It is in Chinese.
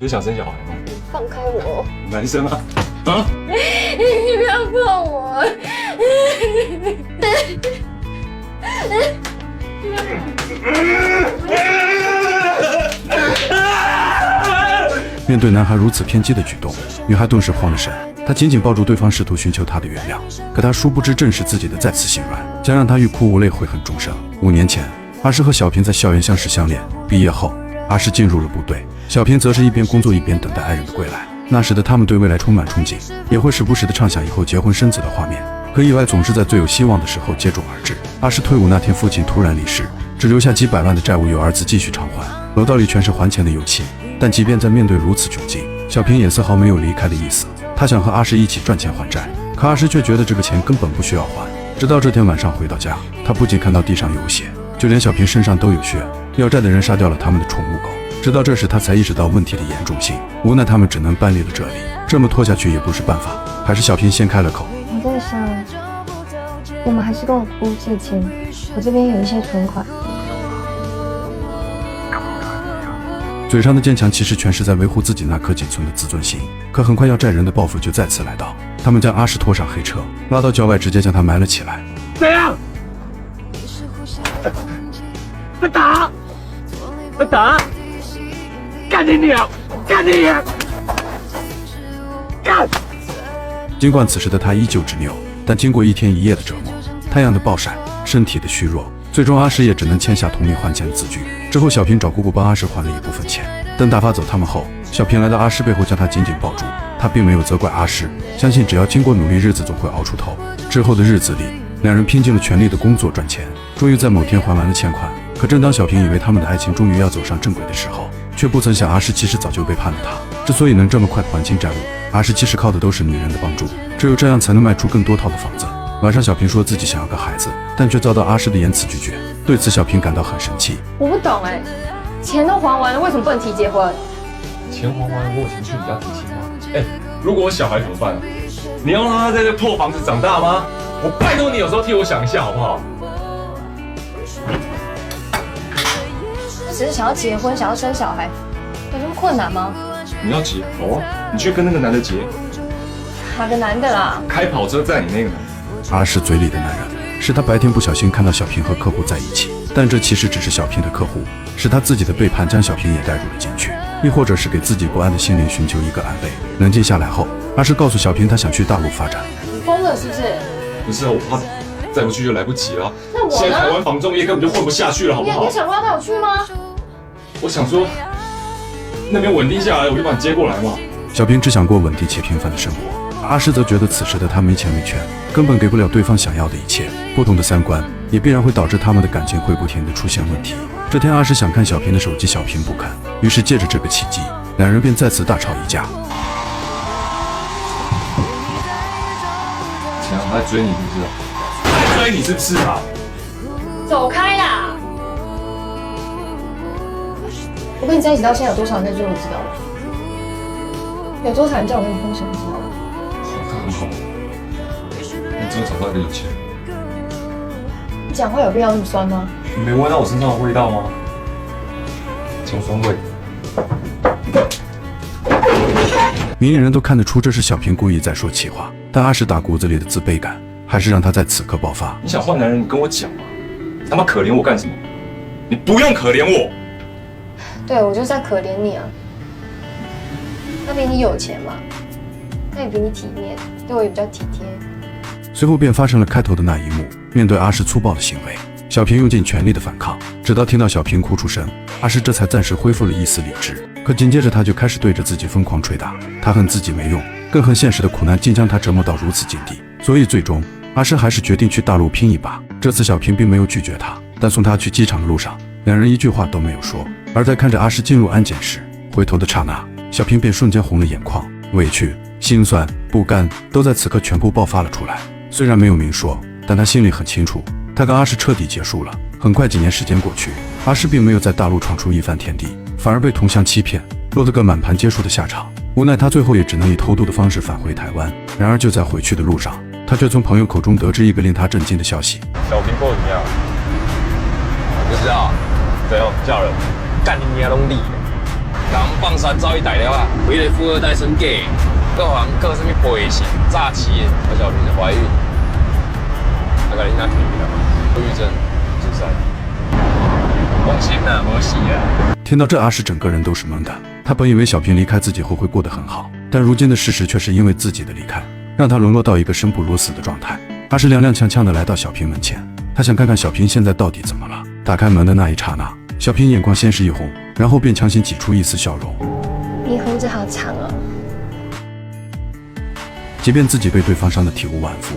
你不是想生小孩吗？放开我！男生啊！啊！你不要碰我！面对男孩如此偏激的举动，女孩顿时慌了神。她紧紧抱住对方，试图寻求他的原谅。可她殊不知，正是自己的再次心软，将让她欲哭无泪，悔恨终生。5年前，阿诗和小平在校园相识相恋。毕业后，阿诗进入了部队，小平则是一边工作一边等待爱人的归来。那时的他们对未来充满憧憬，也会时不时地畅想以后结婚生子的画面。可意外总是在最有希望的时候接踵而至。阿诗退伍那天，父亲突然离世，只留下几百万的债务由儿子继续偿还，楼道里全是还钱的油漆。但即便在面对如此窘境，小平也丝毫没有离开的意思。他想和阿诗一起赚钱还债，可阿诗却觉得这个钱根本不需要还。直到这天晚上回到家，他不仅看到地上有血，就连小平身上都有血，要债的人杀掉了他们的宠物狗。直到这时，他才意识到问题的严重性，无奈他们只能搬离了这里。这么拖下去也不是办法，还是小平先开了口。我在想，我们还是跟我姑借钱，我这边有一些存款。嘴上的坚强其实全是在维护自己那颗仅存的自尊心。可很快要债人的报复就再次来到，他们将阿诗拖上黑车，拉到郊外，直接将他埋了起来。怎样？在打！在打！干你娘！干你娘！干！尽管此时的他依旧执拗，但经过1天1夜的折磨，太阳的暴晒，身体的虚弱，最终阿诗也只能签下同意还钱的字据。之后小平找姑姑帮阿诗还了一部分钱。等打发走他们后，小平来到阿诗背后将她紧紧抱住，他并没有责怪阿诗，相信只要经过努力，日子总会熬出头。之后的日子里，两人拼尽了全力的工作赚钱，终于在某天还完了欠款。可正当小平以为他们的爱情终于要走上正轨的时候，却不曾想阿诗其实早就背叛了他。之所以能这么快还清债务，阿诗其实靠的都是女人的帮助，只有这样才能卖出更多套的房子。晚上小平说自己想要个孩子，但却遭到阿诗的严词拒绝。对此小平感到很生气。我不懂钱都还完了，为什么不能提结婚？钱还完了，我有钱去你家提亲吗？如果我小孩怎么办啊？你要让他在这破房子长大吗？我拜托你有时候替我想一下好不好？我只是想要结婚，想要生小孩，有这么困难吗？你要结好啊，你去跟那个男的结。哪个男的啦？开跑车载你那个男的。阿诗嘴里的男人，是他白天不小心看到小平和客户在一起，但这其实只是小平的客户，是他自己的背叛将小平也带入了进去，亦或者是给自己不安的心灵寻求一个安慰。冷静下来后，阿诗告诉小平他想去大陆发展。你疯了是不是？不是啊，我怕再不去就来不及了。那我呢？现在台湾房仲业根本就混不下去了，好不好？你想过要带我去吗？我想说，那边稳定下来，我就把你接过来嘛。小平只想过稳定且平凡的生活，阿诗则觉得此时的他没钱没权，根本给不了对方想要的一切。不同的三观也必然会导致他们的感情会不停地出现问题。这天阿诗想看小平的手机，小平不肯，于是借着这个契机，两人便再次大吵一架。强在追你是不是？在追你是不是啊？走开啦！我跟你在一起到现在有多少人在追我，知道吗？有多少人叫我跟你分手，知道吗？好，很好。你真的找到一个有钱人。你讲话有必要那么酸吗？你没闻到我身上的味道吗？强酸味。明眼人都看得出这是小平故意在说气话，但阿诗打骨子里的自卑感还是让他在此刻爆发。你想换男人，你跟我讲嘛！他妈可怜我干什么？你不用可怜我。对，我就是在可怜你啊。他比你有钱嘛，他也比你体面，对我也比较体贴。随后便发生了开头的那一幕。面对阿诗粗暴的行为，小平用尽全力的反抗，直到听到小平哭出声，阿诗这才暂时恢复了一丝理智。可紧接着他就开始对着自己疯狂捶打，他恨自己没用，更恨现实的苦难竟将他折磨到如此境地。所以最终阿诗还是决定去大陆拼一把。这次小平并没有拒绝他，但送他去机场的路上，两人一句话都没有说。而在看着阿诗进入安检时，回头的刹那，小平便瞬间红了眼眶，委屈、心酸、不甘都在此刻全部爆发了出来。虽然没有明说，但他心里很清楚，他跟阿诗彻底结束了。很快几年时间过去，阿诗并没有在大陆闯出一番天地，反而被同乡欺骗，落得个满盘皆输的下场。无奈他最后也只能以偷渡的方式返回台湾。然而就在回去的路上，他却从朋友口中得知一个令他震惊的消息：小平过得怎么样？不知道，怎样？嫁人？干你娘兄弟！人放山走一大了啊！为了富二代生 gay， 各行各什么背信诈欺的，何小萍怀孕，那个人家体了，忧郁症，自杀。放心啦，没事啊。听到这，阿石整个人都是懵的。他本以为小平离开自己后会过得很好，但如今的事实却是因为自己的离开，让他沦落到一个生不如死的状态。阿石踉踉跄跄地来到小平门前，他想看看小平现在到底怎么了。打开门的那一刹那，小平眼眶先是一红，然后便强行挤出一丝笑容。你胡子好长哦。即便自己被对方伤得体无完肤，